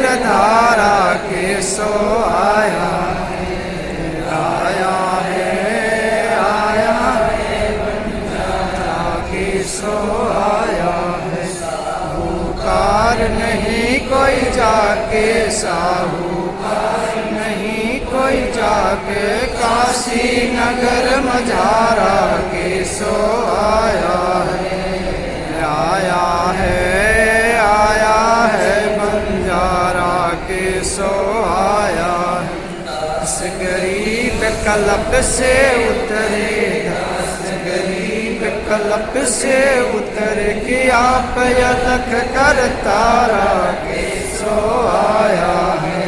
जलधारा के सो आया है, आया है, आया है बंजारा के सो आया है। साहूकार नहीं कोई जाके, साहूकार नहीं कोई जाके, काशी नगर मझारा के सो आया है, आया है, आया है बंजारा के सो आया है। इस गरीब कल्प से उतरे, इस गरीब कल्प से उतर के आप अलख कर तारा के सो आया है,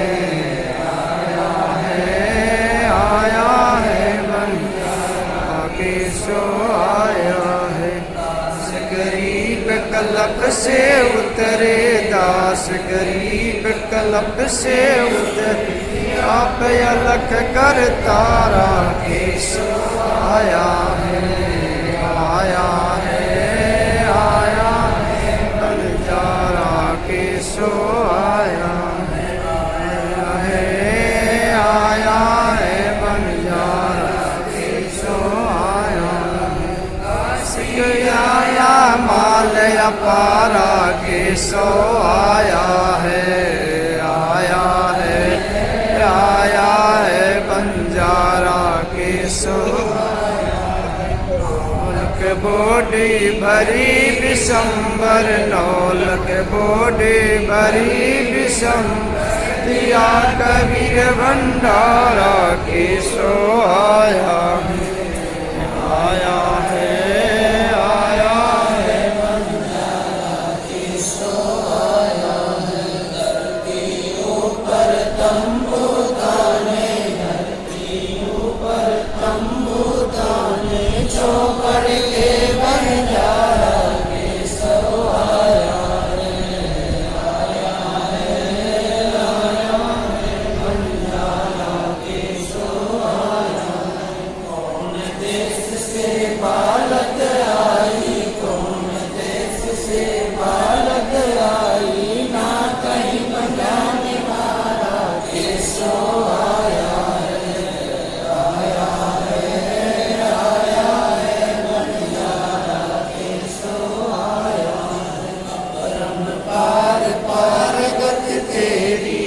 आया है, आया है बंजारा के सो आया है। गरीब कल्प से उतरे दास, गरीब कल्प से उतरे आप अलख कर तारा के सो आया है, आया है, आया है बंजारा के सो आया है, आया है, आया है बंजारा के सो आया है। आया माल अपारा के सो आया है, आया है, आया है बंजारा के सो आया है। नौलख बोडी भरी विशंबर, नौलख बोडी भरी विशंबर, दिया कबीर भंडारा के सो आया है, आया है, आया है बंजारा के सो आया है। धरती ऊपर तंबू ताने, धरती ऊपर तंबू ताने, चौपड़ के बंजारा के सो आया है, आया है, आया है बंजारा के सो आया है। कौन देश से बालक आई, कौन देश से बालक आई, ना कहीं बजाने वाला के सो आया है, आया है, आया है बंजारा के सो आया है। परम पार पार गति तेरी,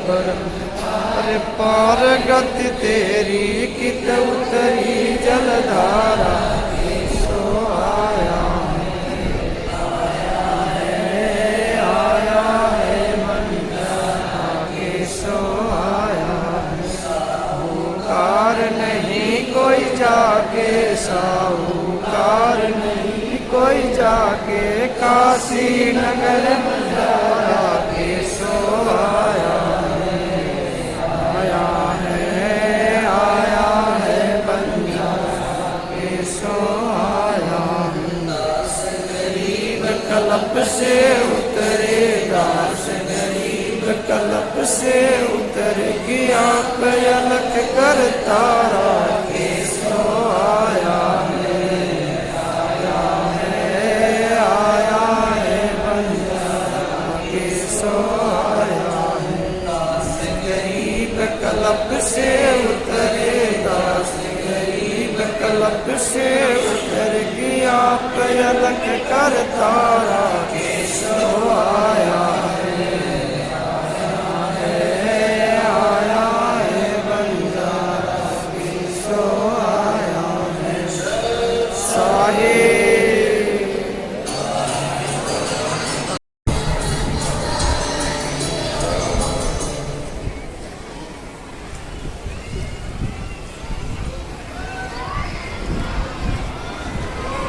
परम पार पार गति तेरी, कित उतरी जलधारा के सो आया है, आया है, आया है बंजारा के सो आया है। साहूकार नहीं कोई जाके, साहूकार नहीं कोई जाके, काशी नगर मझारा के सो आया है, आया है, आया है बंजारा के सो आया है। दास गरीब कल्प से उतरे, दास गरीब कल्प से उतर के आप अलख कर तारा के सो आया है, आया है, आया है बंजारा के सो आया है। दास गरीब कल्प से उतरे, दास गरीब कल्प से उतर के आप अलख कर तारा